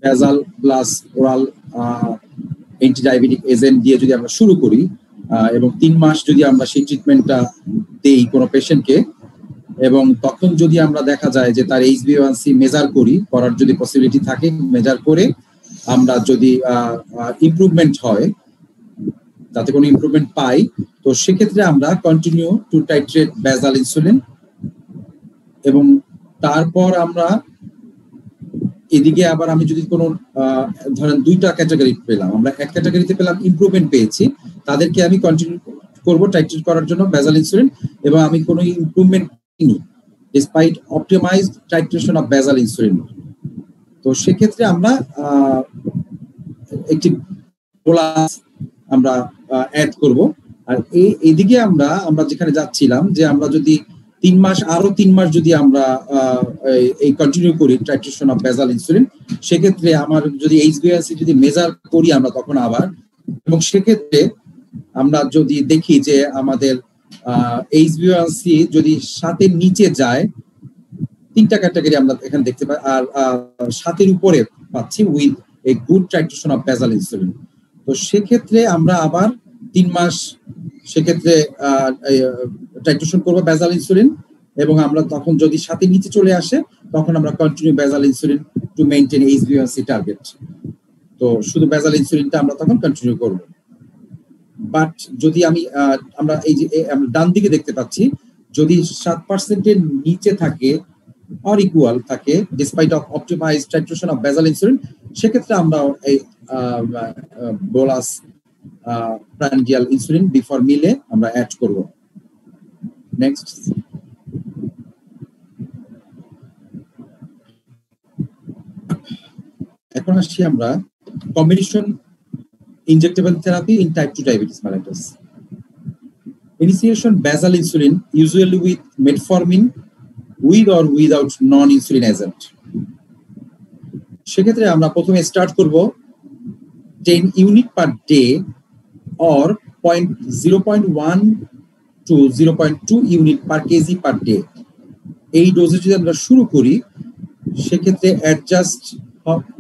বেজাল plus oral antidiabetic agent দিয়ে যদি আমরা শুরু করি এবং 3 মাস যদি আমরা সেই ট্রিটমেন্টটা দেই কোনো পেশেন্টকে, এবং তখন যদি আমরা দেখা যায় যে তার HbA1c মেজার করার যদি পসিবিলিটি থাকে, মেজার করে আমরা যদি ইমপ্রুভমেন্ট হয়, তাতে কোনো ইমপ্রুভমেন্ট পাই, তো সেক্ষেত্রে আমরা কন্টিনিউ টু টাইট্রেট বেজাল ইনসুলিন। এবং তারপর আমরা এদিকে আবার আমি যদি কোনো ধরেন 2টা ক্যাটাগরি পেলাম, আমরা এক ক্যাটাগরিতে পেলাম ইমপ্রুভমেন্ট পেয়েছি, তাদেরকে আমি কন্টিনিউ করব টাইট্রেট করার জন্য বেজাল ইনসুলিন, এবং আমি কোনো ইমপ্রুভমেন্ট পাইনি ডিসপাইট অপটিমাইজড টাইট্রেশন অফ বেজাল ইনসুলিন। তো সেক্ষেত্রে আমরা একটি বোলাস আমরা অ্যাড করব। আর এইদিকে আমরা যেখানে যাচ্ছিলাম যে আমরা যদি 3 মাস আরো 3 মাস যদি আমরা এই কন্টিনিউ করি টাইট্রেশন অফ বেজাল ইনসুলিন, সেক্ষেত্রে আমার যদি HbA1c যদি মেজার করি আমরা তখন আবার, এবং সেক্ষেত্রে আমরা যদি দেখি যে আমাদের HbA1c যদি 7-এর নিচে যায়, 3টা ক্যাটাগরি আমরা এখানে দেখতে পাই, আর 7-এর উপরে পাচ্ছি with a good titration of বেজাল ইনসুলিন। তো সেক্ষেত্রে আমরা আবার 3 মাস সেক্ষেত্রে টাইট্রেশন করবো বেজাল ইনসুলিন, এবং আমরা তখন যদি 7-এর নিচে চলে আসে তখন আমরা কন্টিনিউ বেজাল insulin to maintain HbA1c target. তো শুধু বেজাল ইনসুলিনটা আমরা তখন কন্টিনিউ করব। বাট যদি আমরা এই যে আমরা ডান দিকে দেখতে পাচ্ছি, যদি 7%-এর নিচে থাকে অর ইকুয়াল থাকে despite of optimised titration of বেজাল ইনসুলিন, সেক্ষেত্রে আমরা এই বোলাস প্রান্ডিয়াল ইনসুলিন বিফোর মিলে আমরা অ্যাড করব। নেক্সট, এখন আসছি আমরা combination injectable therapy in type 2 diabetes mellitus. Initiation basal insulin usually with metformin with or without non-insulin agent. সেক্ষেত্রে আমরা প্রথমে স্টার্ট করব 10 unit per day or 0.1 to 0.2 unit per KG per day. এই ডোজে যদি আমরা শুরু করি, সেক্ষেত্রে adjust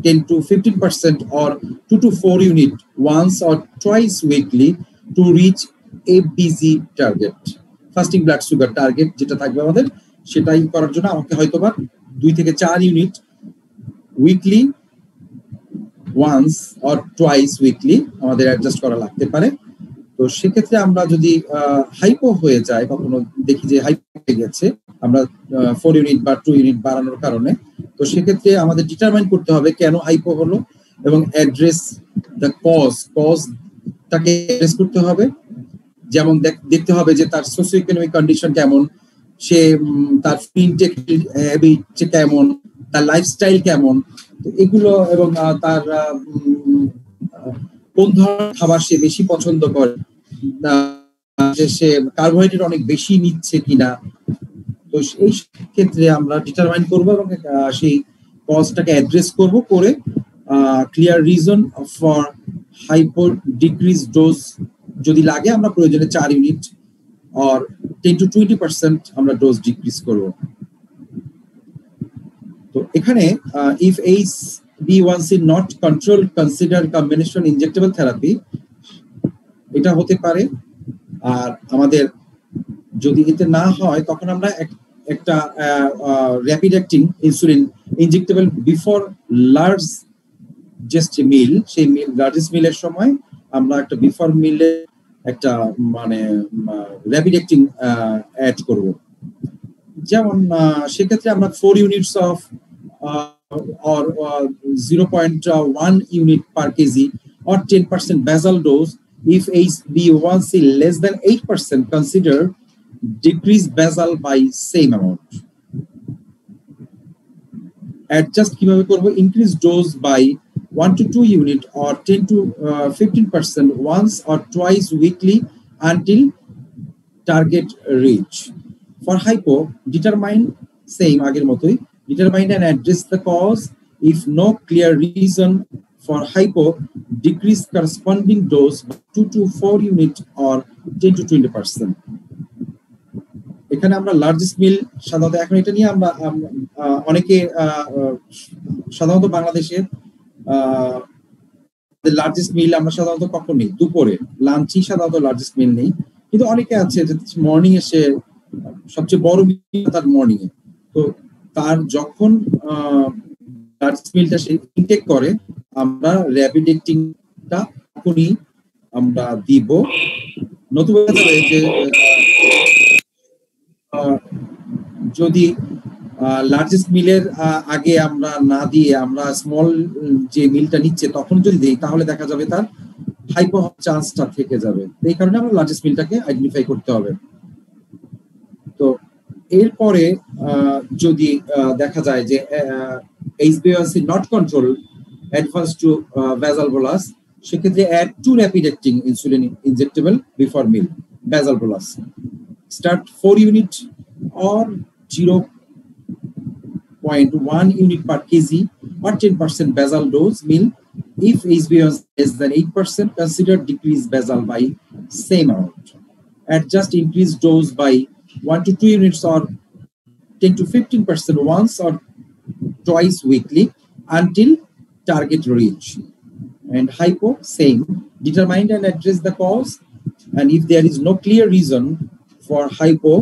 10 to 15% or 2 to 4 unit once or twice weekly to reach FBC target, fasting blood sugar target যেটা থাকবে আমাদের, সেটাই করার জন্য আমাকে হয়তোবা 2 থেকে 4 unit weekly once or twice weekly আমাদের অ্যাডজাস্ট করা লাগতে পারে। তো সেক্ষেত্রে আমরা যদি হাইপো হয়ে যায়, কখনো দেখি যে হাইপো হয়ে গেছে আমরা 4 ইউনিট বা 2 ইউনিট বাড়ানোর কারণে, তো সেক্ষেত্রে আমাদের ডিটারমাইন করতে হবে কেন হাইপো হলো এবং অ্যাড্রেস দ্য কজটাকে অ্যাড্রেস করতে হবে। যেমন দেখতে হবে যে তার সোশিও ইকোনমিক কন্ডিশন কেমন, সে তার ইনটেক হ্যাবিট কেমন, তার লাইফস্টাইল কেমন, তো এগুলো, এবং তার কোন ধরনের খাবার সে বেশি পছন্দ করে, সে কার্বোহাইড্রেট অনেক বেশি নিচ্ছে কিনা। তো এই ক্ষেত্রে আমরা ডিটারমাইন করব এবং সেই কজটাকে অ্যাড্রেস করব, করে clear reason for hypo decrease dose যদি লাগে আমরা প্রয়োজনে 4 ইউনিট or 10 to 20% আমরা ডোজ ডিক্রিজ করব। তো এখানে if HbA1c not controlled, consider combination injectable therapy, এটা হতে পারে। আর আমাদের যদি এতে না হয় তখন আমরা একটা rapid acting insulin injectable before large just meal, সেই লার্জেস্ট মিলের সময় আমরা একটা বিফোর মিলে একটা মানে র্যাপিড অ্যাক্টিং অ্যাড করব। যেমন সেক্ষেত্রে আমরা 4 units of or 0.1 unit per kg or 10% basal dose. If HbA1c less than 8%, consider decrease basal by same amount. Adjust কিভাবে করব? Increase dose by 1 to 2 unit or 10 to 15% once or twice weekly until target reach. For hypo, determine same আগের মতোই, determine and address the cause. If no clear reason for hypo, decrease corresponding dose by 2 to 4 unit or 10 to 20%. এখানে আমরা largest মিল সাধারণত এখন এটা নিয়ে আমরা অনেকে সাধারণত বাংলাদেশে লার্জেস্ট মিল আমরা সাধারণত কখন নিই? দুপুরে, লাঞ্চই সাধারণত লার্জেস্ট মিল নেই, কিন্তু অনেকে আছে যে মর্নিং এ সে সবচেয়ে বড় মিল তার মর্নিং এ, তো তার যখন লার্জেস্ট মিলটা সে ইনটেক করে আমরা র্যাপিড অ্যাক্টিংটা তখনই আমরা দিব। নতুবা যে যদি লার্জেস্ট মিলের আগে আমরা না দিয়ে আমরা স্মল যে মিলটা নিচ্ছে তখন যদি দিই তাহলে দেখা যাবে তার হাইপো হওয়ার চান্সটা থেকে যাবে। এই কারণে আমরা লার্জেস্ট মিলটাকে আইডেন্টিফাই করতে হবে। তো এরপরে যদি দেখা যায় যে HbA1c not control advance to basal bolus, সেক্ষেত্রে add to rapid acting insulin injectable before meal basal bolus. Start 4 unit or 0.1 unit per kg or 10% basal dose meal. If HbA1c less than 8%, consider decrease basal by same amount. Adjust increased dose by 1 to 2 units or 10 to 15% once or twice weekly until target reach. And hypo, same. Determine and address the cause. And if there is no clear reason for hypo,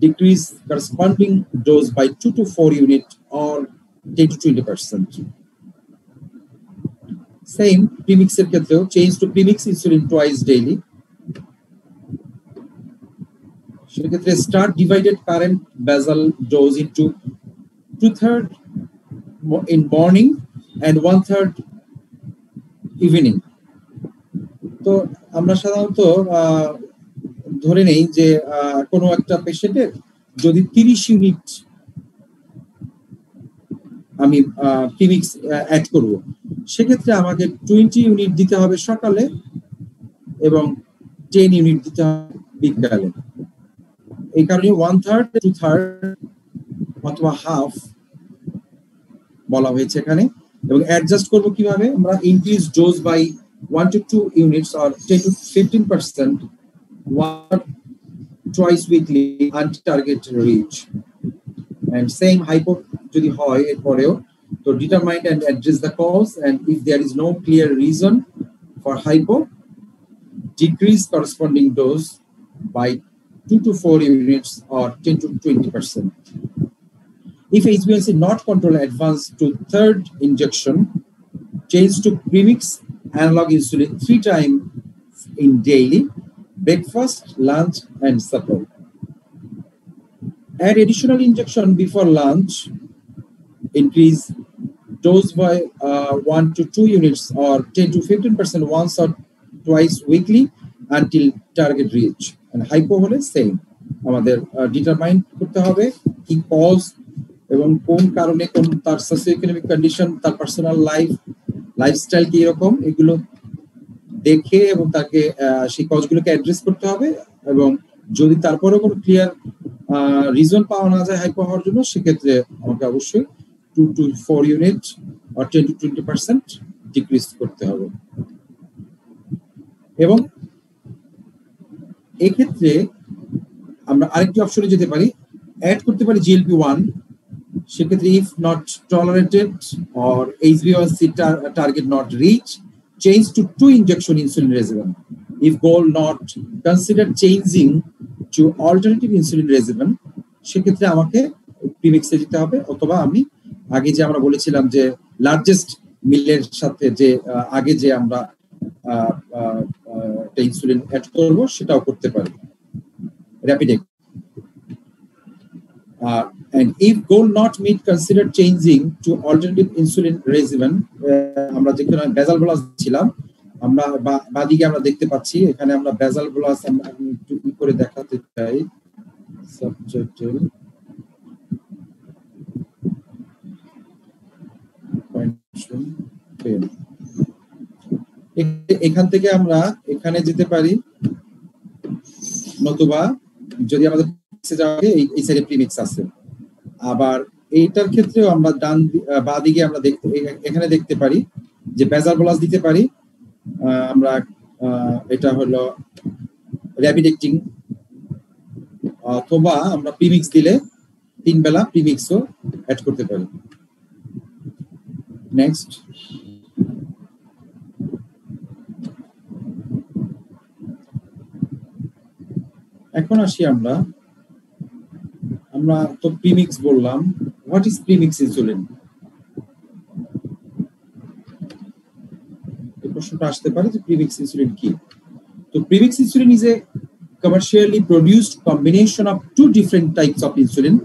decrease corresponding dose by 2 to 4 units or 10 to 20%. Same, premix এর ক্ষেত্রেও change to premix insulin twice daily. সেক্ষেত্রে start divided current basal dose into 2/3 in morning and 1/3 evening. তো আমরা সাধারণত ধরে নেই যে কোনো একটা পেশেন্টের যদি 30 ইউনিট আমি প্রিমিক্স অ্যাড করব, সেক্ষেত্রে আমাকে 20 ইউনিট দিতে হবে সকালে এবং 10 ইউনিট দিতে হবে বিকালে। এই কারণে 1/3 2/3 অথবা হাফ বলা হয়েছে এখানে। এবং অ্যাডজাস্ট করব কিভাবে? আমরা increase dose by 1 to 2 units or 10 to 15% one twice weekly until target reach. And same hypo যদি হয় এরপরেও, তো determine and address the cause, and if there is no clear reason for hypo, decrease corresponding dose by 2 to 4 units or 10 to 20%. If HbA1c not control advance to third injection, change to premix analog insulin 3 times in daily, breakfast, lunch, and supper. Add additional injection before lunch. Increase dose by 1 to 2 units or 10 to 15% once or twice weekly until target reach. And hypo হলে same, আমাদের determine করতে হবে কি cause এবং কোন কারণে, কোন তার সোশিওইকোনমিক কন্ডিশন, তার পার্সোনাল লাইফস্টাইল কি এরকম, এগুলো দেখে এবং তাকে সেই কজগুলোকে অ্যাড্রেস করতে হবে। এবং যদি তারপরেও কোনো ক্লিয়ার রিজন পাওয়া না যায় হাইপো হওয়ার জন্য, সেক্ষেত্রে আমাকে অবশ্যই 2 to 4 unit or 10 to 20% decrease করতে হবে। এবং এক্ষেত্রে আমরা আরেকটি অপশনে যেতে পারি, অ্যাড করতে পারি GLP-1। সেক্ষেত্রে if not tolerated or HbA1c target not reach, change to 2 injection insulin regimen. If goal not, consider changing to alternative insulin regimen. সেক্ষেত্রে আমাকে প্রিমিক্সে যেতে হবে, অথবা আমি আগে যে আমরা বলেছিলাম যে লার্জেস্ট মিলের সাথে যে আগে যে আমরা ইনসুলিন অ্যাড করব সেটাও করতে পারি rapid. And if goal not meet, consider changing to alternative insulin regimen. আমরা যেখানে basal bolus ছিলাম, আমরা বাদিকে আমরা দেখতে পাচ্ছি এখানে আমরা basal bolus আমরা একটু কি করে দেখাতে চাই। সাবটাইটেল এখান থেকে আমরা এখানে যেতে পারি, নতুবা যদি আমাদের এই সাইডে প্রিমিক্স আছে। আবার এইটার ক্ষেত্রেও আমরা বাদিকে আমরা এখানে দেখতে পারি যে basal bolus দিতে পারি আমরা, এটা হলো র্যাপিড অ্যাক্টিং, অথবা আমরা প্রিমিক্স দিলে 3 বেলা প্রিমিক্সও অ্যাড করতে পারি। নেক্সট, এখন আসি আমরা তো প্রিমিক্স বললাম। What is premix insulin? এই প্রশ্নটা আসতে পারে যে প্রিমিক্স ইনসুলিন কি। তো premix insulin is a commercially produced combination of two different types of insulin,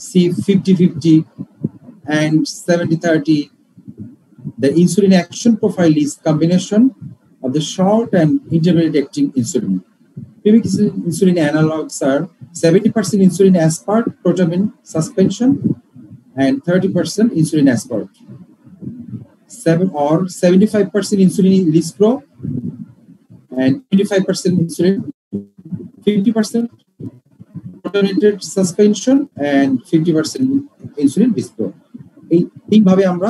C50-50 and 70-30. The insulin action profile is combination of the short and intermediate acting insulin. Premix insulin analogs are 70% insulin aspart protamine suspension and 30% insulin aspart. 75% insulin lispro and 25% insulin, 50% protonated suspension and 50% insulin lispro. এই তিন ভাবে আমরা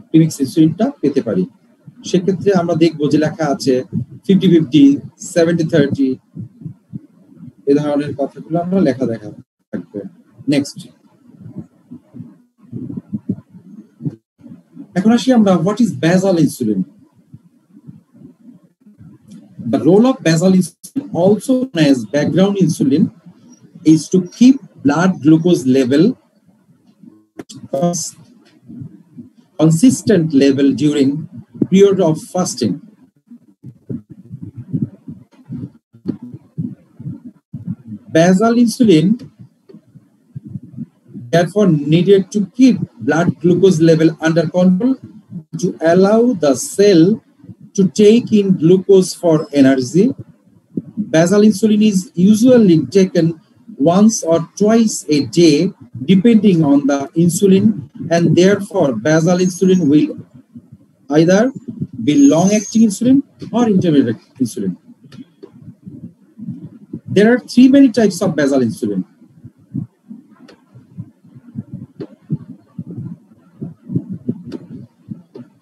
premix ইনসুলিনটা পেতে পারি। সেক্ষেত্রে আমরা দেখবো যে লেখা আছে 50-50, 70-30, এই ধরনের কথাগুলো আমরা লেখা দেখা থাকবে। নেক্সট, এখন আসি আমরা what is basal insulin. The role of basal insulin, also known as background insulin, is to keep blood glucose level consistent level during period of fasting. Basal insulin therefore needed to keep blood glucose level under control to allow the cell to take in glucose for energy. Basal insulin is usually taken once or twice a day depending on the insulin, and therefore basal insulin will either be long-acting insulin or intermediate insulin. There are many types of basal insulin.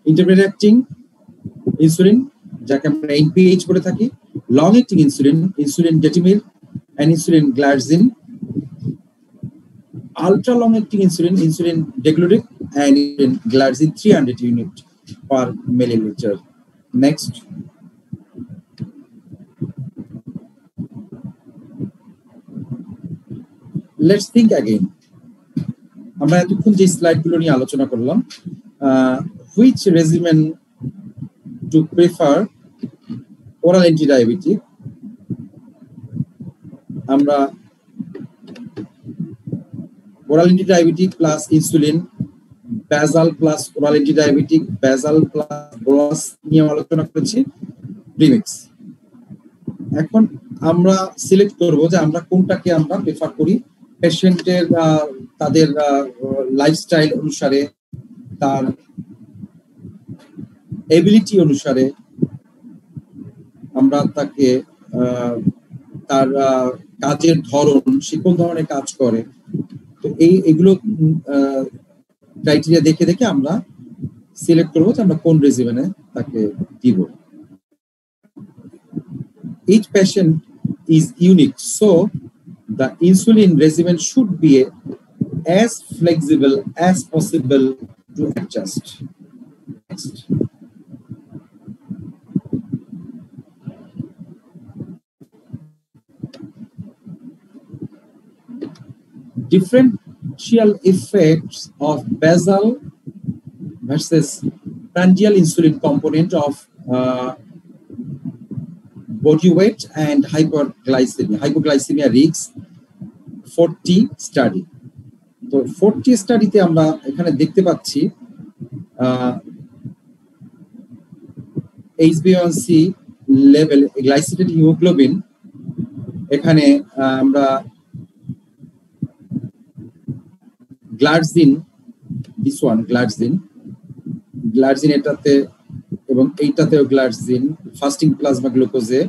Intermediate acting insulin, যাকে আমরা NPH বলে থাকি, long acting insulin, insulin detamil and insulin glargine, ultra long acting insulin, insulin degludec and insulin glargine 300 unit per milliliter. Next, let's think again. আমরা এতক্ষণ যে স্লাইডগুলো নিয়ে আলোচনা করলাম, which regimen to prefer? oral antidiabetic, আমরা oral antidiabetic plus insulin, basal plus oral antidiabetic, basal plus bolus নিয়ে আলোচনা করেছি, প্রিমিক্স। এখন আমরা সিলেক্ট করব যে আমরা কোনটাকে আমরা প্রেফার করি পেশেন্টের তাদের লাইফস্টাইল অনুসারে, তার এবিলিটি অনুসারে আমরা তাকে তার কাজের ধরন, সে কোন ধরনের কাজ করে, তো এইগুলো ক্রাইটেরিয়া দেখে দেখে আমরা সিলেক্ট করবো যে আমরা কোন রেজিমেনে তাকে দিব। Each patient is unique, so the insulin regimen should be as flexible as possible to adjust. Next. Differential effects of basal versus prandial insulin component of body weight and hypoglycemia risk 40 study. তো 40 স্টাডিতে আমরা এখানে দেখতে পাচ্ছি HbA1c level, গ্লাইসিলেটেড haemoglobin, এখানে আমরা গ্লার্জিন, this one গ্লার্জিন এটাতে এবং এইটাতেও গ্লার্জিন, fasting plasma গ্লুকোজে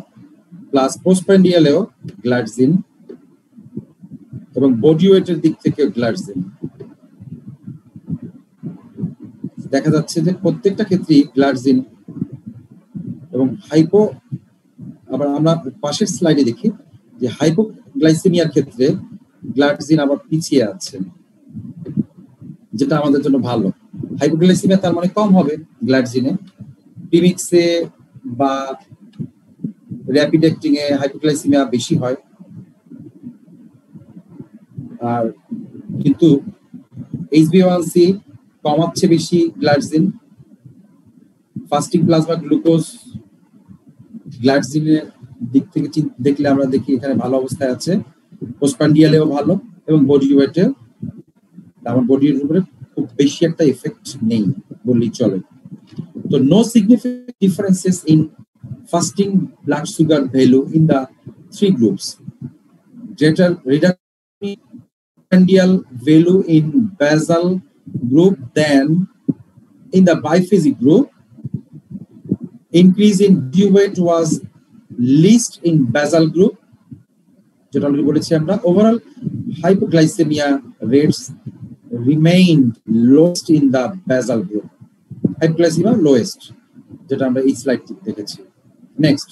plus পোস্টপ্রান্ডিয়ালেও গ্লার্জিন এবং বডি ওয়েটের দিক থেকে গ্লার্জিন দেখা যাচ্ছে যে প্রত্যেকটা ক্ষেত্রেই গ্লার্জিন এবং হাইপো, আবার আমরা পাশের স্লাইডে দেখি যে হাইপোগ্লাইসেমিয়ার ক্ষেত্রে গ্লার্জিন আবার পিছিয়ে আছে, যেটা আমাদের জন্য ভালো। হাইপোগ্লাইসেমিয়া তার মানে কম হবে গ্লার্জিনে, প্রিমিক্সে বা র্যাপিড অ্যাক্টিং এ হাইপোগ্লাইসেমিয়া বেশি হয়, আর কিন্তু HbA1c কমাচ্ছে বেশি গ্লাইকোজেন, ফাস্টিং প্লাজমা গ্লুকোজ গ্লাইকোজেনের দিক থেকে দেখলে আমরা দেখি এখানে ভালো অবস্থায় আছে, পোস্টপ্রান্ডিয়ালেও ভালো এবং বডি ওয়েটে আমার বডির উপরে খুব বেশি একটা এফেক্ট নেই বললেই চলে। তো no significant differences in fasting blood sugar value in the three groups. Greater reduction in prandial value in basal group than in the biphasic group. Increase in body weight was least in basal group. যেটা আমরা বলেছি আমরা overall hypoglycemia rates remained lowest in the basal group. Hypoglycemia lowest, যেটা আমরা এই slide দেখেছি। Next.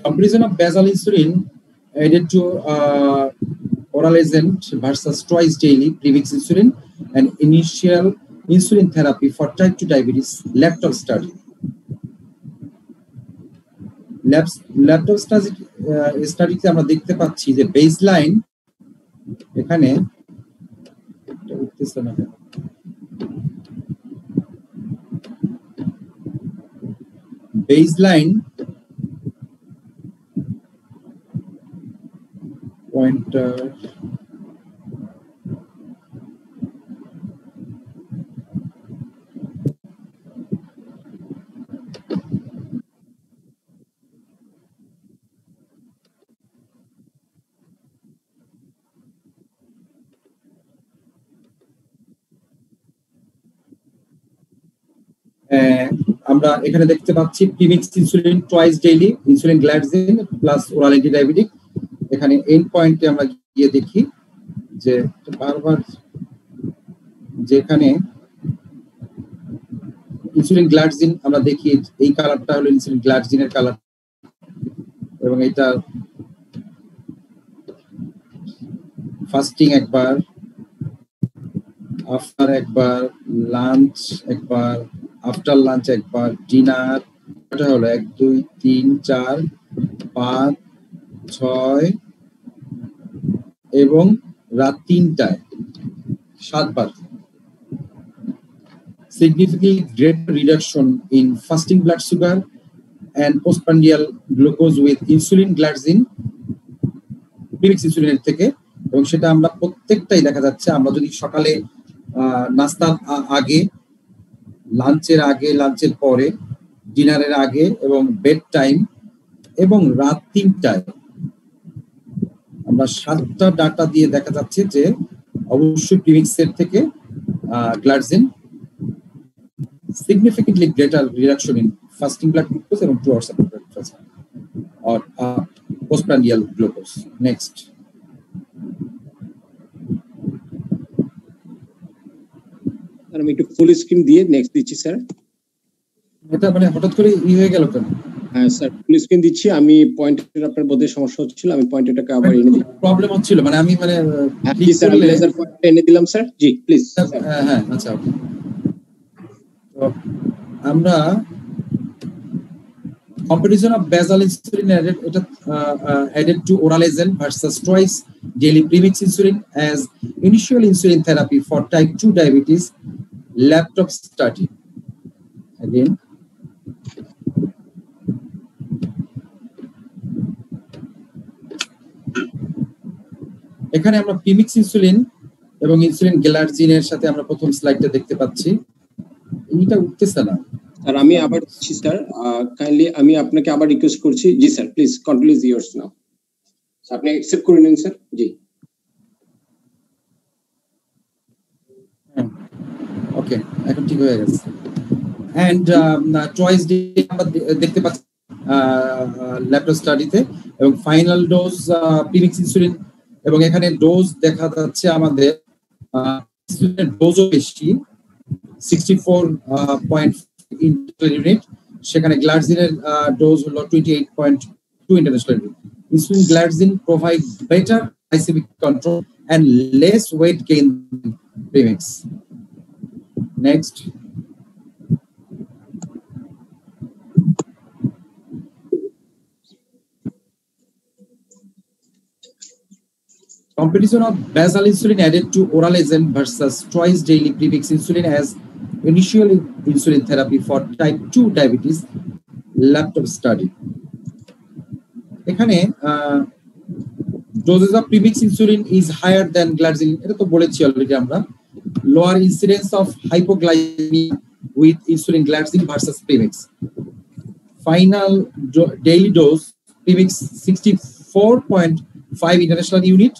Comparison of basal insulin added to oral agent versus twice daily premix insulin and initial insulin therapy for type 2 diabetes laptop study. Laptop স্টাডিতে আমরা দেখতে পাচ্ছি যে baseline এখানে উঠতেছে না, বেসলাইন পয়েন্টার আমরা এখানে দেখতে পাচ্ছি premix insulin twice daily insulin glycogen plus oral antidiabetic. এখানে এন্ড পয়েন্টে আমরা গিয়ে দেখি যে বারবার যেখানে ইনসুলিন গ্লাইকোজেন আমরা দেখি এই কালারটা হলো ইনসুলিন গ্লাইকোজেনের কালার এবং এটা ফাস্টিং একবার, আফটার একবার, লাঞ্চ একবার, আফটার লাঞ্চ একবার, ডিনার এটা হলো 1 2 3 4 5 6 এবং রাত 3টায় 7 বার। Significantly greater reduction in fasting blood sugar and postprandial glucose with insulin glargine premix ইনসুলিনের থেকে, এবং সেটা আমরা প্রত্যেকটাই দেখা যাচ্ছে। আমরা যদি সকালে নাস্তার আগে, লাঞ্চের আগে, লাঞ্চের পরে, ডিনারের আগে এবং বেড টাইম এবং রাত 3টায় আমরা 7টা ডাটা দিয়ে দেখা যাচ্ছে যে অবশ্যই প্রিমিক্সের থেকে glycogen significantly greater reduction in fasting blood glucose and 2 hours after breakfast or postprandial glucose. Next. আমি একটু ফুল স্ক্রিন দিয়ে নেক্সট দিচ্ছি স্যার। এটা মানে হঠাৎ করে হয়ে গেল কেন? হ্যাঁ স্যার ফুল স্ক্রিন দিচ্ছি আমি। পয়েন্টের আপনার বোধহয় সমস্যা হচ্ছিল, আমি পয়েন্টটাকে আবার এনে দিই। প্রবলেম হচ্ছিল মানে আমি মানে জি স্যার আমি লেজার পয়েন্ট এনে দিলাম স্যার। G please. হ্যাঁ আচ্ছা ওকে। তো আমরা comparison of basal insulin added to oral agent versus twice daily premix insulin as initial insulin therapy for type 2 diabetes laptop study. Again, এখানে আমরা প্রিমিক্স ইনসুলিন এবং ইনসুলিন গ্লাইকোজেনের সাথে আমরা প্রথম স্লাইডটা দেখতে পাচ্ছি। এইটা উঠতেছে না স্যার। আমি আবার দিচ্ছি স্যার, কাইন্ডলি আমি আপনাকে আবার রিকোয়েস্ট করছি। জি sir please continue years now. আপনি অ্যাকসেপ্ট করে নিন স্যার। জি ওকে, এখন ঠিক হয়ে গেছে। এন্ড চয়েস ডে আমরা দেখতে পাচ্ছি ল্যাপটপ স্টাডিতে, এবং ফাইনাল ডোজ প্রিমিক্স ইনসুলিন, এবং এখানে ডোজ দেখা যাচ্ছে আমাদের ইনসুলিনের ডোজও বেশি 64 ইউনিট, সেখানে গ্লাইকোজেনের ডোজ হলো 28.2 international unit. Insulin glycogen provide better glycaemic control and less weight gain premix. Next. Competition of basal insulin added to oral agent versus twice daily premix insulin as initial insulin therapy for type 2 diabetes laptop study. এখানে doses of premix insulin is higher than glargine, এটা তো বলেছি already আমরা। Lower incidence of hypoglycemia with insulin glargine versus premix. Final daily dose premix 64.5 international unit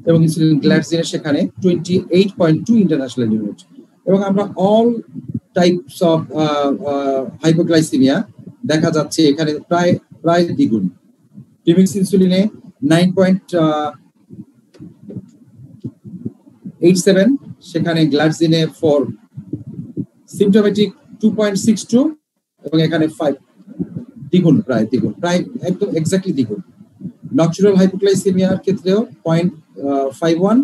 এবং insulin গ্লাইসিনের সেখানে 28.2 international unit. এবং আমরা all types of hypoglycaemia দেখা যাচ্ছে এখানে প্রায় দ্বিগুণ। প্রিমিক্স ইনসুলিনে 9.87, সেখানে গ্লাইসিনে 4, সিম্পটোমেটিক 2.62 এবং এখানে 5, দ্বিগুণ, প্রায় একদম এক্স্যাক্টলি দ্বিগুণ। নকচুরাল হাইপোগ্লাইসেমিয়ার ক্ষেত্রেও 0.51,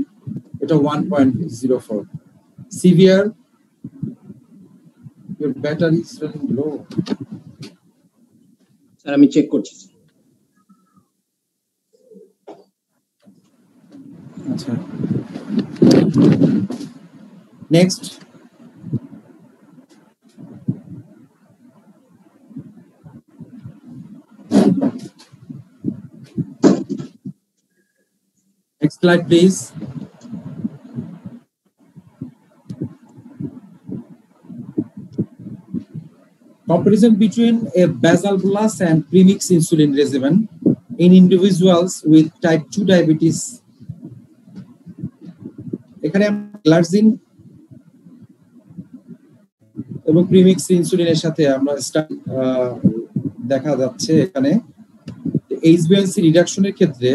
এটা 1.04। Severe, your battery is running low. Sir আমি চেক করছি। আচ্ছা, next. Next slide, please. Comparison between a basal bolus and premix insulin regimen in individuals with type 2 diabetes. এখানে গ্লাইসিন এবং প্রিমিক্স ইনসুলিনের সাথে আমরা দেখা যাচ্ছে এখানে HbA1c রিডাকশনের ক্ষেত্রে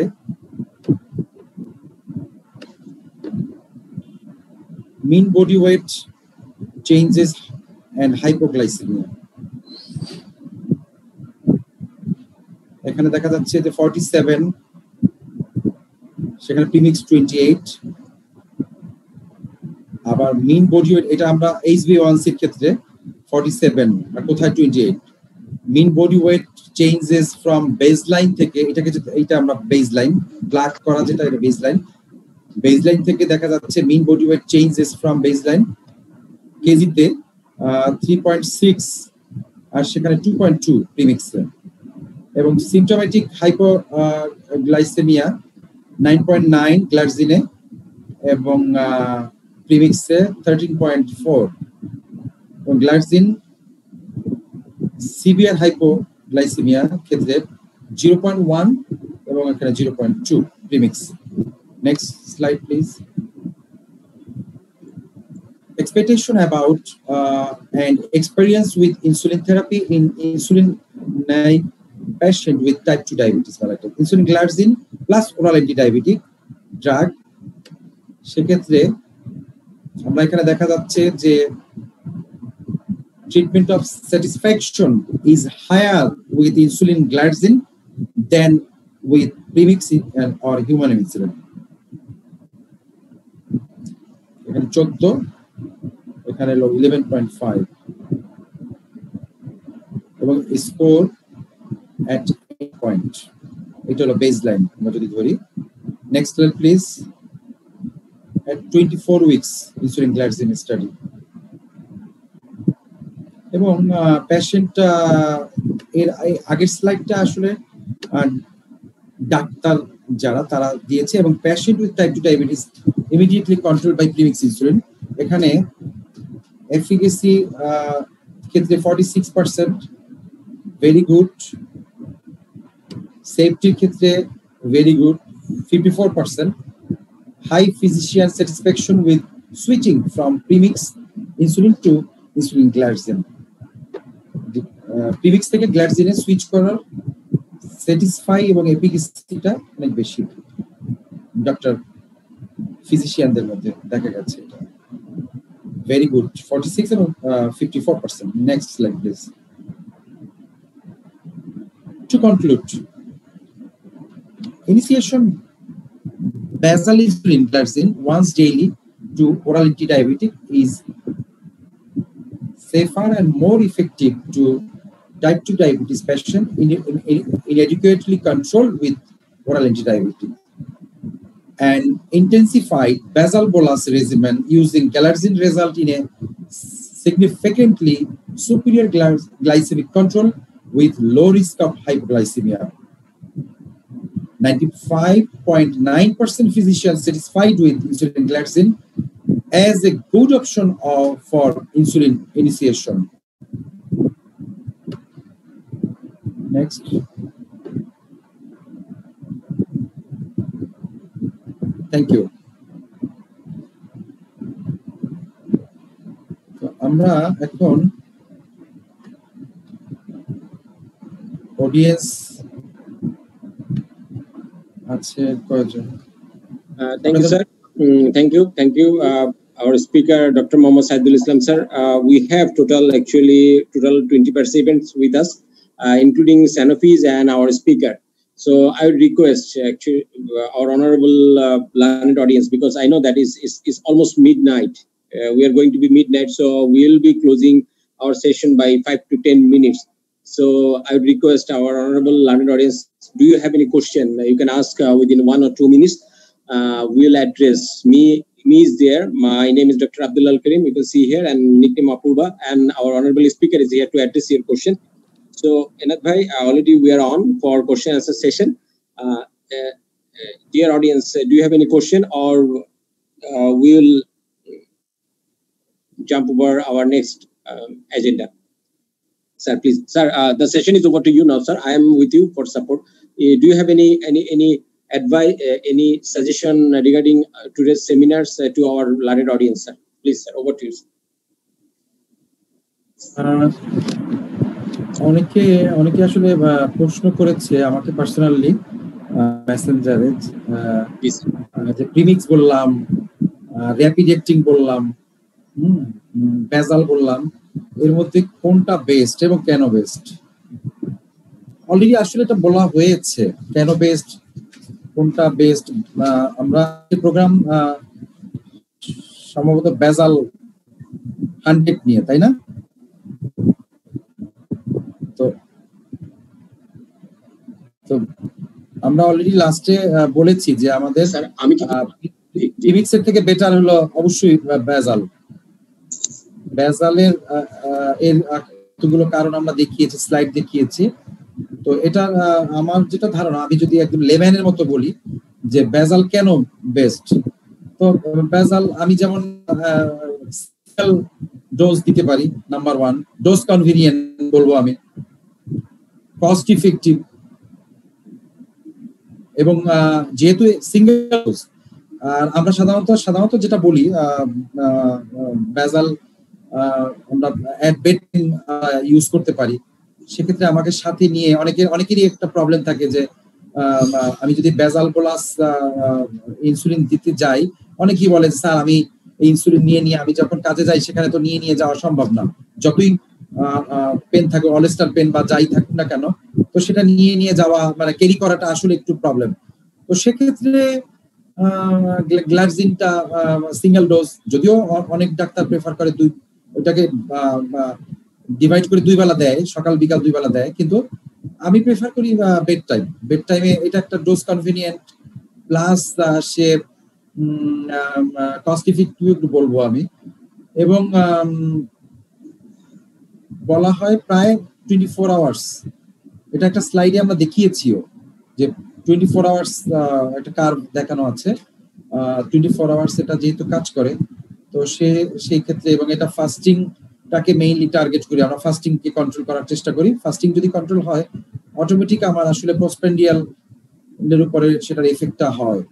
mean body weight changes and hypoglycemia এখানে দেখা যাচ্ছে যে 47, সেখানে প্রিমিক্স 28। আবার mean body weight, এটা আমরা HbA1c এর ক্ষেত্রে 47 আর কোথায় 28। mean body weight changes from baseline থেকে, এটা আমরা বেসলাইন ব্ল্যাক করা, যেটা এটা বেসলাইন থেকে দেখা যাচ্ছে mean body weight changes from baseline কেজিতে 3.6 আর সেখানে 2.2 প্রিমিক্স। এবং সিম্পটোমেটিক হাইপোগ্লাইসেমিয়া 9.9 গ্লাইসিনে এবং প্রিমিক্সে 13.4। এবং গ্লাইসিন সিভিয়ার হাইপোগ্লাইসেমিয়া ক্ষেত্রে 0.1 এবং এখানে 0.2 premix. Next slide, please. Expectation about and experience with insulin therapy in insulin patient with type 2 diabetes. Insulin glargine plus oral anti-diabetic drug, সেক্ষেত্রে আমরা এখানে দেখা যাচ্ছে যে treatment of satisfaction is higher with insulin glargine than with premix or human insulin. এখানে 14, এখানে 11.5 এবং score at 8 point, এটা হলো বেসলাইন আমরা যদি ধরি। Next slide please. at 24 weeks insulin glargine study এবং পেশেন্ট এর আগের স্লাইডটা আসলে ডাক্তার যারা তারা দিয়েছে এবং patient with type 2 diabetes immediately controlled by premix insulin, এখানে এফিকেসি ক্ষেত্রে 46%, ভেরি গুড। সেফটির ক্ষেত্রে very good 54%, high physician satisfaction with switching from premix insulin to insulin glargine. Premix থেকে গ্লাইসিনে সুইচ করার স্যাটিসফাই এবং এফিকেসিটা অনেক বেশি ডক্টর ফিজিশিয়ানদের মধ্যে দেখা গেছে। এটা ভেরি গুড 46 এবং 54%। Next slide please. To conclude, initiation basal insulin glargine once daily to oral antidiabetic is safer and more effective to type 2 diabetes patient inadequately controlled with oral antidiabetic. And intensified basal bolus regimen using Galersin result in a significantly superior glycemic control with low risk of hypoglycemia. 95.9% physicians satisfied with insulin glargine as a good option for insulin initiation. Next. Thank you. So, আমরা এখন audience আছে কয়জন? Thank you, sir. Thank you. Our speaker, Dr. Mohammad Saidul Islam, sir. We have total 20 participants with us, including Sanofi's and our speaker. So I would request actually our honorable learned audience, because I know that is almost midnight. We are going to be midnight, so we will be closing our session by 5 to 10 minutes. So I would request our honorable learned audience, do you have any question? You can ask within 1 or 2 minutes. We'll address. Me is there. My name is Dr. Abdullah Al-Karim. You can see here, and nickname Apurva, and our honorable speaker is here to address your question. So, Enath Bhai, already we are on for question answer session. Dear audience, do you have any question, or we'll jump over our next agenda? Sir, please. Sir, the session is over to you now, sir. I am with you for support. Do you have any advice, any suggestion regarding today's seminars to our learned audience, sir? Please, sir, over to you, sir. অনেকে আসলে প্রশ্ন করেছে আমাকে personally মেসেঞ্জারে, যে premix বললাম, rapid acting বললাম, বেজাল বললাম, এর মধ্যে কোনটা বেস্ট এবং কেন বেস্ট? অলরেডি আসলে এটা বলা হয়েছে কেন বেস্ট, কোনটা বেস্ট। আমরা প্রোগ্রাম সম্ভবত বেজাল 100 নিয়ে, তাই না? তো আমরা অলরেডি লাস্টে বলেছি যে আমাদের প্রিমিক্সের থেকে বেটার হলো অবশ্যই বেজাল। বেজালের এর এতগুলো কারণ আমরা দেখিয়েছি, স্লাইড দেখিয়েছি। তো এটা আমার যেটা ধারণা, আমি যদি একদম লেম্যানের মতো বলি যে বেজাল কেন বেস্ট, তো বেজাল আমি যেমন ডোজ দিতে পারি, নাম্বার 1, ডোজ কনভিনিয়েন্ট বলবো আমি, কস্ট ইফেক্টিভ, এবং যেহেতু সিঙ্গেল ডোজ, আর আমরা সাধারণত যেটা বলি বেজাল আমরা অ্যাট বেড ইউজ করতে পারি। সেক্ষেত্রে আমাকে সাথে নিয়ে অনেকেরই একটা প্রবলেম থাকে যে আমি যদি বেজাল প্লাস ইনসুলিন দিতে যাই, অনেকেই বলে স্যার আমি এই ইনসুলিন নিয়ে আমি যখন কাজে যাই সেখানে তো নিয়ে যাওয়া সম্ভব না, যতই পেন থাকে, অলস্টার পেন বা যাই থাকুক না কেন, তো সেটা নিয়ে যাওয়া মানে ক্যারি করাটা আসলে একটু প্রবলেম। তো সেক্ষেত্রে গ্লাক্সিনটা সিঙ্গেল ডোজ, যদিও অনেক ডাক্তার প্রেফার করে ওটাকে ডিভাইড করে 2 বেলা দেয়, সকাল বিকাল 2 বেলা দেয়, কিন্তু আমি প্রেফার করি বেড টাইমে। এটা একটা ডোজ কনভিনিয়েন্ট প্লাস সে কস্ট ইফেক্টিভ বলবো আমি, এবং বলা হয় প্রায় 24 আওয়ার্স। এটা একটা স্লাইডে আমরা দেখিয়েছিও যে 24 আওয়ার্স একটা কার্ভ দেখানো আছে, 24 আওয়ার্স এটা যেহেতু কাজ করে, তো সেই ক্ষেত্রে, এবং এটা ফাস্টিংটাকে মেইনলি টার্গেট করি, আমরা ফাস্টিংকে কন্ট্রোল করার চেষ্টা করি। ফাস্টিং যদি কন্ট্রোল হয়, অটোমেটিক আমার আসলে পোস্টপ্রান্ডিয়াল এর উপরে সেটার এফেক্টটা হয়।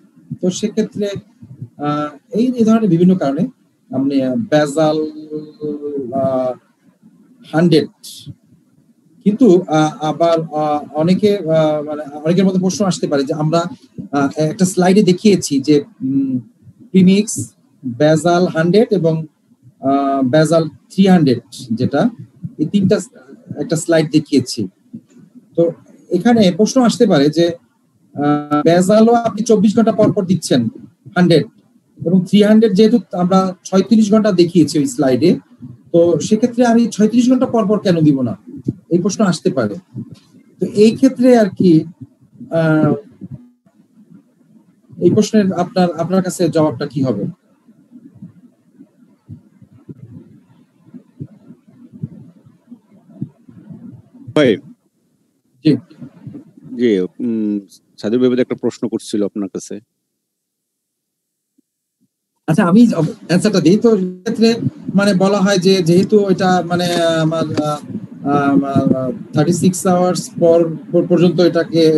তো সেক্ষেত্রে এই ধরনের বিভিন্ন কারণে আপনি বেজাল 100, কিন্তু আবার অনেকের মধ্যে প্রশ্ন আসতে পারে যে আমরা একটা স্লাইডে দেখিয়েছি যে প্রিমিক্স, বেজাল 100 এবং বেজাল 300, যেটা এই তিনটা একটা স্লাইড দেখিয়েছি। তো এখানে প্রশ্ন আসতে পারে যে বেজালও আপনি 24 ঘন্টা পর দিচ্ছেন 100, এবং 300 যেহেতু আমরা 36 ঘন্টা দেখিয়েছি ওই স্লাইডে, তো সেক্ষেত্রে আমি 36 ঘন্টা পর পর কেন দিব না, এই প্রশ্ন আসতে পারে। তো এই ক্ষেত্রে আর কি এই প্রশ্নের আপনার কাছে জবাবটা কি হবে? জি জি, সাদির ভাই একটা প্রশ্ন করছিল আপনার কাছে। আচ্ছা, আমি অ্যান্সারটা দিই। তো ক্ষেত্রে মানে বলা হয় যে যেহেতু এটা মানে আমার 36 আওয়ার্স পর্যন্ত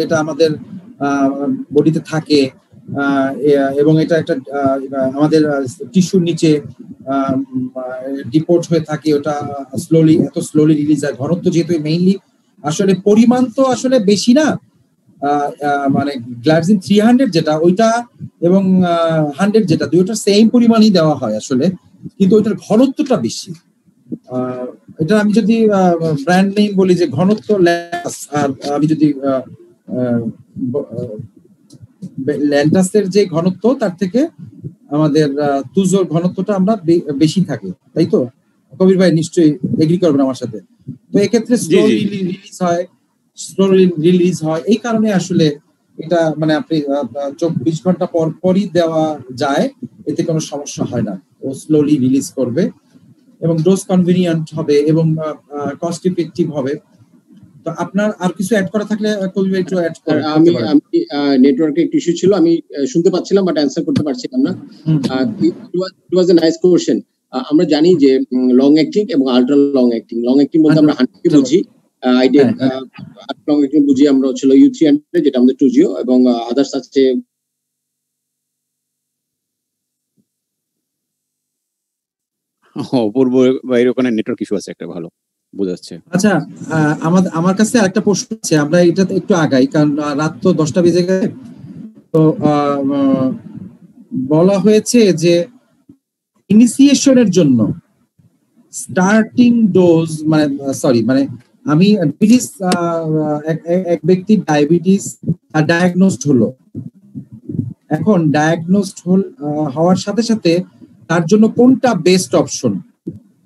এটা আমাদের বডিতে থাকে, এবং এটা একটা আমাদের টিস্যুর নিচে ডিপোর্ট হয়ে থাকে, ওটা এত স্লোলি রিলিজ হয়। ঘনত্ব যেহেতু মেইনলি আসলে পরিমাণ তো আসলে বেশি না, মানে গ্লাইসিন 300 যেটা ওইটা এবং 100 যেটা দুইটা সেম পরিমাণই দেওয়া হয় আসলে, কিন্তু ওইটার ঘনত্বটা বেশি। এটা আমি যদি ব্র্যান্ড নেম বলি যে ঘনত্ব ল্যান্টাস, আর আমি যদি ল্যান্টাসের যে ঘনত্ব তার থেকে আমাদের তুজোর ঘনত্বটা আমরা বেশি থাকে, তাই তো কবির ভাই নিশ্চয়ই এগ্রি করবেন আমার সাথে। তো এক্ষেত্রে স্লো রিলিজ হয় এই কারণে আসলে এটা মানে আপনি 24 ঘন্টা পর পরই দেওয়া যায়, এতে কোনো সমস্যা হয় না। ও স্লোলি রিলিজ করবে এবং ডোজ কনভিনিয়েন্ট হবে এবং কস্ট ইফেক্টিভ হবে। তো আপনার আর কিছু অ্যাড করা থাকলে কবির ভাই একটু অ্যাড করেন। আমি নেটওয়ার্কে একটু ইস্যু ছিল, আমি শুনতে পাচ্ছিলাম বাট অ্যানসার করতে পারছিলাম না। ইট ওয়াজ এ নাইস কোশ্চেন। আমরা জানি যে লং অ্যাক্টিং এবং আলট্রা লং অ্যাক্টিং বলতে আমরা 100 কে বুঝি, লং অ্যাক্টিং বুঝি আমরা হচ্ছে U300 যেটা আমাদের টুজিও, এবং আদার্স আছে অপূর্ব বাইরে ওখানে নেটওয়ার্ক ইস্যু আছে একটা, ভালো বোঝাচ্ছে। আচ্ছা, আমার কাছে আরেকটা প্রশ্ন আছে, আমরা এটাতে একটু আগাই কারণ রাত তো 10টা বেজে গেছে। তো বলা হয়েছে যে ইনিশিয়েশনের জন্য স্টার্টিং ডোজ মানে আমি এক ব্যক্তি ডায়াবেটিস ডায়াগনোসড হলো, এখন ডায়াগনোসড হওয়ার সাথে সাথে তার জন্য কোনটা বেস্ট অপশন?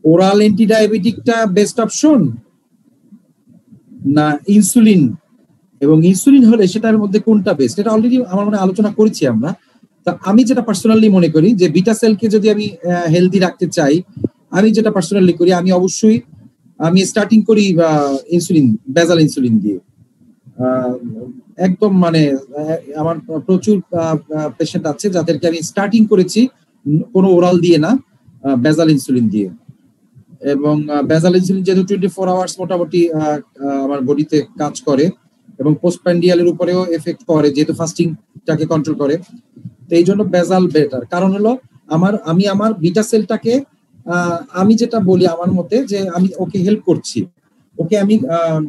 ওরাল অ্যান্টিডায়াবেটিকটা বেস্ট অপশন না ইনসুলিন? এবং ইনসুলিন হলে সেটার মধ্যে কোনটা বেস্ট? এটা অলরেডি আমার মনে আলোচনা করেছি আমরা। তা আমি যেটা পার্সোনালি মনে করি যে বিটা সেলকে যদি আমি হেলদি রাখতে চাই, আমি যেটা পার্সোনালি করি আমি অবশ্যই স্টার্টিং করি ইনসুলিন, বেজাল ইনসুলিন দিয়ে। একদম মানে আমার প্রচুর পেশেন্ট আছে যাদেরকে আমি স্টার্টিং করেছি কোনো ওরাল দিয়ে না, বেজাল ইনসুলিন দিয়ে। এবং বেজাল ইনসুলিন যেহেতু 24 আওয়ার্স মোটামুটি আমার বডিতে কাজ করে এবং পোস্টপ্যান্ডিয়ালের উপরেও এফেক্ট করে যেহেতু ফাস্টিংটাকে কন্ট্রোল করে, তো এই জন্য বেজাল বেটার। কারণ হলো আমি আমার বিটা সেলটাকে আমি যেটা বলি আমার মতে যে আমি ওকে হেল্প করছি, ওকে আমি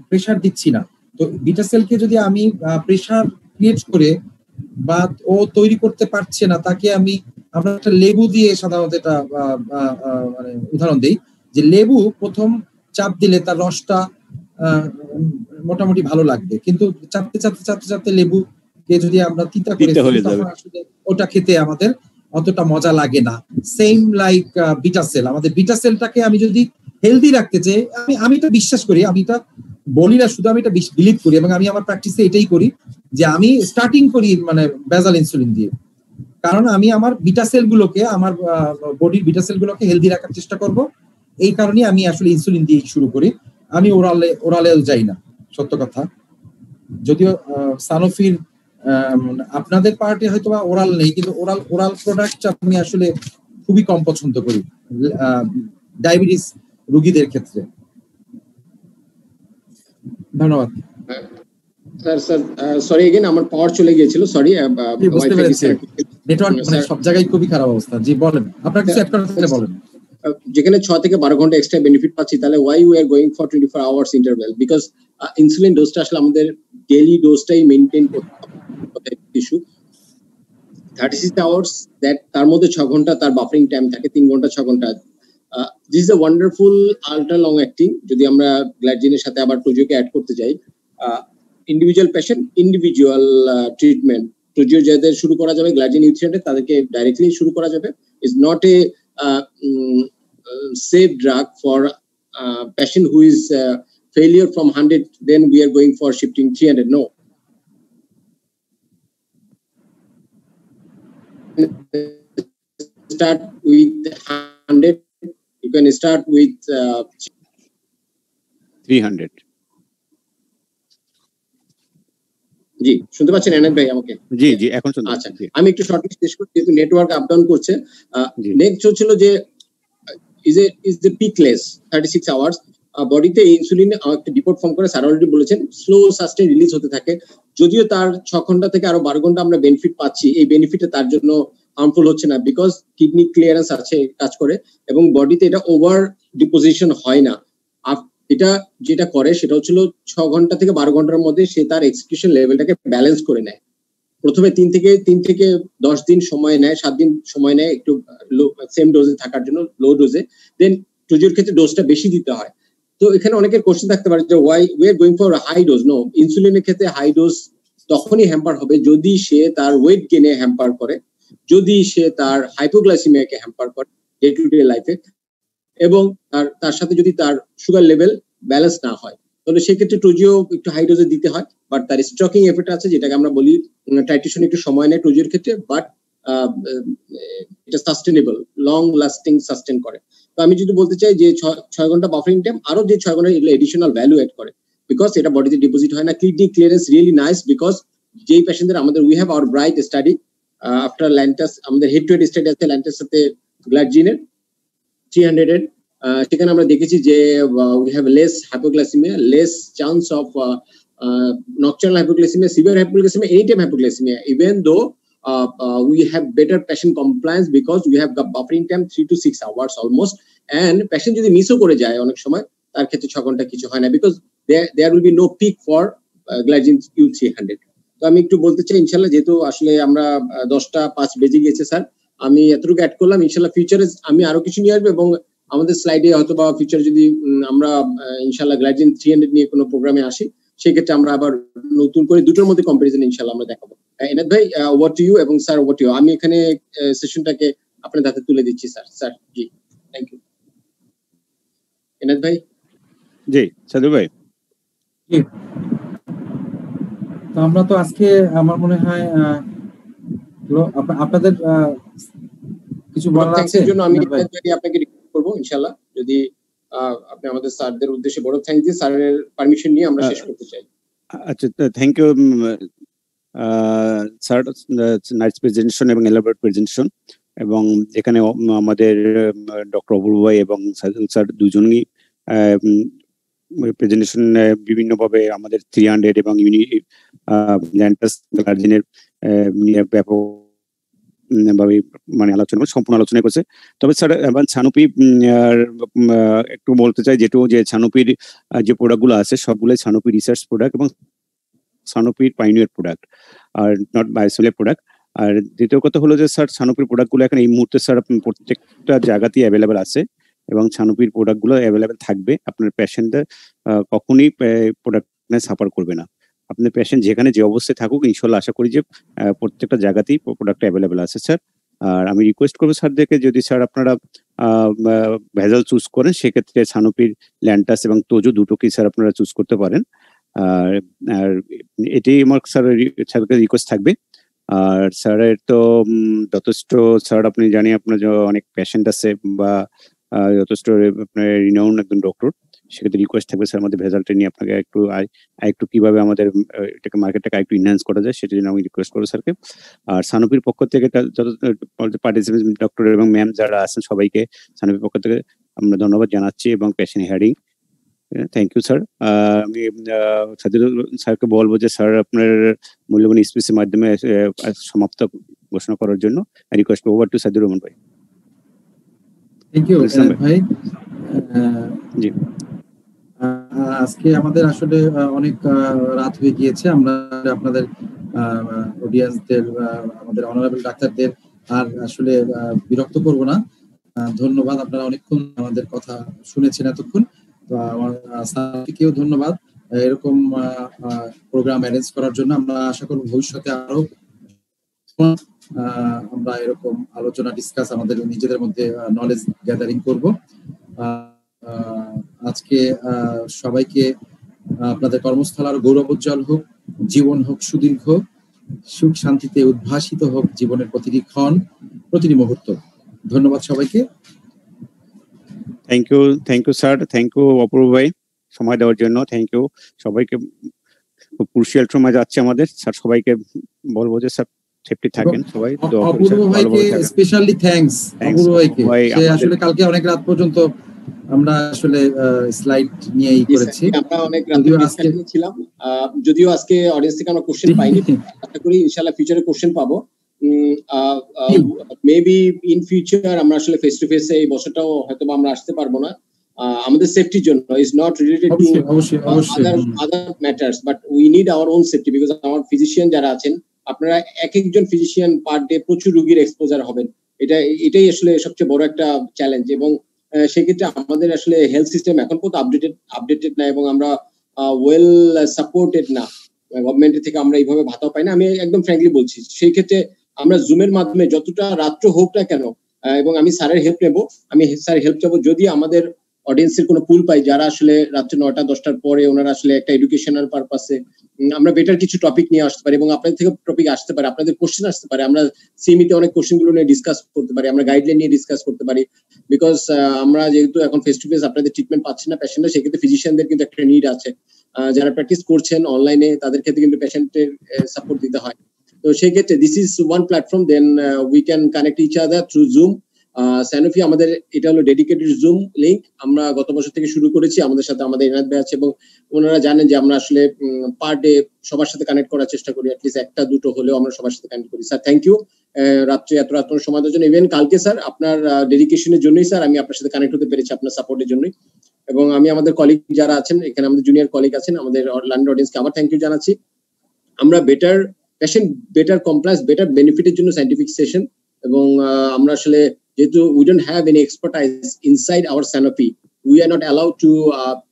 প্রেসার দিচ্ছি না। তো বিটা সেলকে যদি আমি প্রেসার ক্রিয়েট করে বা ও তৈরি করতে পারছে না, তাকে আমরা একটা লেবু দিয়ে সাধারণত এটা মানে উদাহরণ দিই যে লেবু প্রথম চাপ দিলে তার রসটা মোটামুটি ভালো লাগবে, কিন্তু চাপতে চাপতে চাপতে চাপতে লেবুকে যদি আমরা তিতা করে তখন আসলে ওটা খেতে আমাদের অতটা মজা লাগে না। সেম লাইক বিটা সেল, আমাদের বিটা সেলটাকে আমি যদি হেলদি রাখতে চাই, আমি এটা বিশ্বাস করি, আমি এটা বলি না শুধু, আমি এটা বিলিভ করি এবং আমি আমার প্র্যাকটিসে এটাই করি যে আমি স্টার্টিং করি মানে বেজাল ইনসুলিন দিয়ে। কারণ আমি আমার বিটা সেলগুলোকে, আমার বডির বিটা সেলগুলোকে হেলদি রাখার চেষ্টা করব, এই কারণেই আমি আসলে ইনসুলিন দিয়ে শুরু করি। আমি ওরালেও যাই না, সত্য কথা। যদিও সানোফির আপনাদের পার্টি হয়তো বা ওরাল নেই, কিন্তু ওরাল প্রোডাক্ট আমি আসলে খুবই কম পছন্দ করি ডায়াবেটিস রোগীদের ক্ষেত্রে। ধন্যবাদ স্যার। সরি এগেইন, আমার পাওয়ার চলে গিয়েছিল, সরি। নেটওয়ার্ক মানে সব জায়গায় খুবই খারাপ অবস্থা। জি বলেন, আপনার কিছু অ্যাড করার থাকলে বলেন। যেখানে 6 থেকে 12 ঘন্টা এক্সট্রা বেনিফিট পাচ্ছি, তাহলে why we are going for 24 hours interval? Because insulin ডোজটা আসলে আমাদের ডেইলি ডোজটাই মেইনটেইন করতে হবে। ইস্যু 36 আওয়ার্স, দ্যাট তার মধ্যে 6 ঘন্টা তার বাফারিং টাইম থাকে, 3 ঘন্টা 6 ঘন্টা। This is a wonderful ultra long acting. যদি আমরা গ্লাইজিনের সাথে আবার টোজিওকে অ্যাড করতে যাই, ইন্ডিভিজুয়াল পেশেন্ট, ইন্ডিভিজুয়াল ট্রিটমেন্ট, টোজিও যাদের শুরু করা যাবে গ্লাইজিন নিউট্রিয়েন্টে তাদেরকে ডাইরেক্টলি শুরু করা যাবে। Is not a safe drug for patient who is failure from 100, then we are going for shifting 300. No. Start with 100. You can start with 300. জি শুনতে পাচ্ছেন এনায়েত ভাই আমাকে? জি জি এখন শুনতে আচ্ছা আমি একটু শর্ট শেষ করছি যেহেতু নেটওয়ার্ক আপ ডাউন করছে। নেক্সট হচ্ছিল যে is the peakless 36 hours বডিতে ইনসুলিন একটা ডিপোর্ট ফর্ম করে, স্যার অলরেডি বলেছেন স্লো সাস্টেইন রিলিজ হতে থাকে। যদিও তার 6 ঘন্টা থেকে আরো 12 ঘন্টা আমরা বেনিফিট পাচ্ছি, এই বেনিফিটটা তার জন্য হার্মফুল হচ্ছে না বিকজ কিডনি ক্লিয়ারেন্স আছে কাজ করে এবং বডিতে এটা ওভার ডিপোজিশন হয় না। এটা যেটা করে সেটা হচ্ছিল 6 ঘন্টা থেকে 12 ঘন্টার মধ্যে সে তার এক্সক্রিশন লেভেলটাকে ব্যালেন্স করে নেয়। প্রথমে 3 থেকে 10 দিন সময় নেয়, 7 দিন সময় নেয় একটু সেম ডোজে থাকার জন্য, লো ডোজে। দেন টোজিওর ক্ষেত্রে ডোজটা বেশি দিতে হয়। তো এখানে অনেকের কোশ্চেন থাকতে পারে যে why we are going for high dose. No, ইনসুলিনের ক্ষেত্রে হাই ডোজ তখনই হ্যাম্পার হবে যদি সে তার ওয়েট গেনে হ্যাম্পার করে, যদি সে তার হাইপোগ্লাইসিমিয়াকে হ্যাম্পার করে ডে টু ডে লাইফে, এবং তার সাথে যদি তার সুগার লেভেল ব্যালেন্স না হয়, তাহলে সেক্ষেত্রে টোজিও একটু হাই ডোজে দিতে হয়। বাট তার স্টকিং এফেক্ট আছে যেটাকে আমরা বলি টাইট্রেশন একটু সময় নেয় টোজিওর ক্ষেত্রে, বাট এটা সাস্টেনেবল, লং লাস্টিং সাস্টেন করে। তো আমি যদি বলতে চাই যে 6 ঘন্টা বাফারিং টাইম, আরো যে 6 ঘন্টা এগুলো এডিশনাল ভ্যালু এড করে বিকজ এটা বডিতে ডিপোজিট হয় না। Kidney clearance really nice because যেই পেশেন্টদের আমাদের we have our bright study after Lantus, আমাদের হেড টু হেড স্টাডি আছে ল্যান্টাস সাথে গ্লাইজিনের 300 এর, সেখানে আমরা দেখেছি যে we have less hypoglycaemia, less chance of nocturnal hypoglycemia, severe hypoglycemia, anytime hypoglycemia, even though we have better patient compliance because we have got buffering time 3 to 6 hours almost, and patient যদি মিসও করে যায় অনেক সময় তার ক্ষেত্রে 6 ঘন্টা কিছু হয় না because there will be no peak for glycine Q300. তো আমি একটু বলতে চাই ইনশাআল্লাহ, যেহেতু আসলে আমরা 10টা 5 বেজে গিয়েছে স্যার, আমি এতটুকু অ্যাড করলাম। ইনশাআল্লাহ ফিউচারে আমি আরো কিছু নিয়ে আসবো এবং আমাদের স্লাইডে হয়তো বা ফিউচারে যদি আমরা ইনশাআল্লাহ গ্লাইজিন 300 নিয়ে কোনো প্রোগ্রামে আসি, সেক্ষেত্রে আমরা আবার নতুন করে দুটোর মধ্যে কম্পারিজন ইনশাআল্লাহ আমরা দেখাবো। এনায়েত ভাই ওভার টু ইউ, এবং স্যার ওভার টু ইউ। আমি এখানে সেশনটাকে আপনার হাতে তুলে দিচ্ছি sir. Sir ji thank you. Enayet ভাই। জি সাদু ভাই। তো আমরা তো আজকে আমার মনে হয় আপনাদের কিছু বলার আছে জন্য আমি আপনাকে রিকোয়েস্ট করব ইনশাআল্লাহ, যদি আপনি আমাদের স্যারদের উদ্দেশ্যে বড় থ্যাঙ্ক দিয়ে স্যারের পারমিশন নিয়ে আমরা শেষ করতে চাই। আচ্ছা thank you sir, nice presentation এবং এলাবোরেট প্রেজেন্টেশন, এবং এখানে আমাদের ডক্টর অপূর্ব ভাই এবং সাইদুল স্যার দুজনই প্রেজেন্টেশন বিভিন্নভাবে আমাদের 300 এবং ল্যান্টাস গার্জিনের ব্যাপক ভাবে মানে আলোচনা সম্পূর্ণ আলোচনা করছে। তবে স্যার সানুপি একটু বলতে চাই যেটু যে সানুপির যে প্রোডাক্টগুলো আছে সবগুলোই সানুপি রিসার্চ প্রোডাক্ট এবং সানুপির pioneer product are not biosimilar product. আর দ্বিতীয় কথা হলো যে স্যার সানুপির প্রোডাক্টগুলো এখন এই মুহূর্তে স্যার প্রত্যেকটা জায়গাতেই অ্যাভেলেবেল আছে এবং সানুপির প্রোডাক্টগুলো অ্যাভেলেবেল থাকবে। আপনার পেশেন্টদের কখনোই প্রোডাক্ট সাফার করবে না। আপনার পেশেন্ট যেখানে যে অবস্থায় থাকুক ইনশাল্লাহ আশা করি যে প্রত্যেকটা জায়গাতেই প্রোডাক্ট অ্যাভেলেবেল আছে স্যার। আর আমি রিকোয়েস্ট করবো স্যারদেরকে যদি স্যার আপনারা ভেজাল চুজ করেন সেক্ষেত্রে সানুপির ল্যান্টাস এবং তোজো দুটোকেই স্যার আপনারা চুজ করতে পারেন। আর এটাই আমার স্যারকে রিকোয়েস্ট থাকবে। আর স্যারের তো যথেষ্ট স্যার আপনি জানি আপনার অনেক পেশেন্ট আছে বা যথেষ্ট আপনার রিনাউন্ড একজন ডক্টর, সেক্ষেত্রে রিকোয়েস্ট থাকবে স্যার আমাদের ভেজালটা নিয়ে আপনাকে একটু কিভাবে আমাদের এটাকে মার্কেটটাকে একটু ইনহ্যান্স করা যায় সেটা জন্য আমি রিকোয়েস্ট করবো স্যারকে। আর সানুপির পক্ষ থেকে যত পার্টিসিপেন্ট ডক্টর এবং ম্যাম যারা আছেন সবাইকে সানুপির পক্ষ থেকে আমরা ধন্যবাদ জানাচ্ছি এবং patient hearing thank you sir. আমি সাদির স্যারকে বলবো যে স্যার আপনার মূল্যবান স্পিচের মাধ্যমে সমাপ্ত ঘোষণা করার জন্য request over to Sadir Rahman ভাই। থ্যাংক ইউ ভাই। জি আজকে আমাদের আসলে অনেক রাত হয়ে গিয়েছে, আমরা আপনাদের অডিয়েন্সদের আমাদের অনারেবল ডাক্তারদের আর আসলে বিরক্ত করব না। ধন্যবাদ, আপনারা অনেকক্ষণ আমাদের কথা শুনেছেন এতক্ষণ। তো আমার স্যারকেও ধন্যবাদ এরকম প্রোগ্রাম অ্যারেঞ্জ করার জন্য। আমরা আশা করব ভবিষ্যতে আরো আমরা এরকম আলোচনা ডিসকাস আমাদের নিজেদের মধ্যে নলেজ গ্যাদারিং করব। আজকে সবাইকে আপনাদের কর্মস্থল আর গৌরব উজ্জ্বল হোক, জীবন হোক সুদীর্ঘ, সুখ শান্তিতে উদ্ভাসিত হোক জীবনের প্রতিটি ক্ষণ, প্রতিটি মুহূর্ত। ধন্যবাদ সবাইকে। Thank you sir, thank you Apurba ভাই সময় দেওয়ার জন্য। থ্যাংক ইউ সবাইকে। ক্রুশিয়াল সময় যাচ্ছে আমাদের স্যার, সবাইকে বলবো যে স্যার সেফটি থাকেন সবাই। অপূর্ব ভাইকে স্পেশালি থ্যাঙ্কস। অপূর্ব ভাইকে সে আসলে কালকে অনেক রাত পর্যন্ত আমরা আসলে স্লাইড নিয়েই করেছি। আমরা অনেক রাত ডিসকাশনে ছিলাম, যদিও আজকে অডিয়েন্স থেকে আমরা কোশ্চেন পাইনি। আশা করি ইনশাআল্লাহ ফিউচারে কোশ্চেন পাবো। মেবি ইন ফিউচার আমরা আসলে ফেস টু ফেস এই বছরটাও হয়তো আমরা আসতে পারবো না, আমাদের সেফটির জন্য। Is not related to other matters, but we need our own safety, because আমার ফিজিশিয়ান যারা আছেন, আপনারা এক একজন ফিজিশিয়ান পার ডে প্রচুর রোগীর এক্সপোজার হবেন। এটাই আসলে সবচেয়ে বড় একটা চ্যালেঞ্জ। এবং সেক্ষেত্রে আমাদের আসলে হেলথ সিস্টেম এখন পর্যন্ত আপডেটেড না, এবং আমরা ওয়েল সাপোর্টেড না গভর্নমেন্টের থেকে। আমরা এইভাবে ভাতাও পাই না। আমি একদম ফ্র্যাঙ্কলি বলছি, সেই ক্ষেত্রে আমরা জুমের মাধ্যমে যতটা রাত্র হোক না কেন, এবং আমি স্যারের হেল্প নেবো, আমি স্যারের হেল্প চাবো। যদি আমাদের অডিয়েন্সের কোনো পুল পাই যারা আসলে রাত্রে 9টা-10টার পরে ওনারা আসলে একটা এডুকেশনাল পারপাসে আমরা বেটার কিছু টপিক নিয়ে আসতে পারি, এবং আপনাদের থেকে টপিক আসতে পারে, আপনাদের কোশ্চেন আসতে পারে। আমরা সিএমইতে অনেক কোশ্চেন গুলো নিয়ে ডিসকাস করতে পারি, আমরা গাইডলাইন নিয়ে ডিসকাস করতে পারি। বিকজ আমরা যেহেতু এখন ফেস টু ফেস আপনাদের ট্রিটমেন্ট পাচ্ছি না পেশেন্টরা, সেক্ষেত্রে ফিজিশিয়ানদের কিন্তু একটা নিড আছে। যারা প্র্যাকটিস করছেন অনলাইনে তাদের ক্ষেত্রে কিন্তু পেশেন্টের সাপোর্ট দিতে হয়। তো সেই ক্ষেত্রে this is one platform, then we can connect each other through Zoom. Sanofi আমাদের এটা হলো ডেডিকেটেড জুম লিংক। আমরা গত বছর থেকে শুরু করেছি, আমাদের সাথে আমাদের এনাদ ভাই আছে, এবং ওনারা জানেন যে আমরা আসলে পার ডে সবার সাথে কানেক্ট করার চেষ্টা করি, অ্যাটলিস্ট একটা দুটো হলেও আমরা সবার সাথে কানেক্ট করি। স্যার থ্যাংক ইউ রাত্রে এত রাত সময় দেওয়ার জন্য। ইভেন কালকে স্যার আপনার ডেডিকেশনের জন্যই স্যার আমি আপনার সাথে কানেক্ট হতে পেরেছি, আপনার সাপোর্টের জন্যই। এবং আমি আমাদের কলিগ যারা আছেন এখানে, আমাদের জুনিয়র কলিগ আছেন, আমাদের লন্ডন অডিয়েন্সকে আবার থ্যাংক ইউ জানাচ্ছি। আমরা better patient, better compliance, better বেনিফিটের জন্য সায়েন্টিফিক সেশন, এবং আমরা আসলে যেহেতু we don't have any expertise inside our Sanofi, we are not allowed to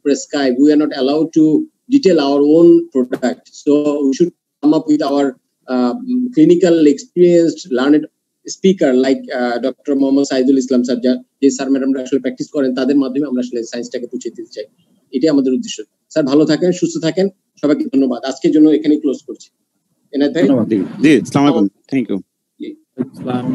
prescribe, we are not allowed to detail our own product. So we should come up with our clinical experienced learned speaker like Dr. Mohammad Saidul Islam sir, যে sir ম্যাডামরা আসলে practice করেন, তাদের মাধ্যমে আমরা আসলে সায়েন্সটাকে পৌঁছে দিতে চাই। এটাই আমাদের উদ্দেশ্য। স্যার ভালো থাকেন, সুস্থ থাকেন, সবাইকে ধন্যবাদ। আজকের জন্য এখানেই ক্লোজ করছি। এনায়েত ভাই, জি আসসালামু আলাইকুম, থ্যাংক ইউ। আসসালাম।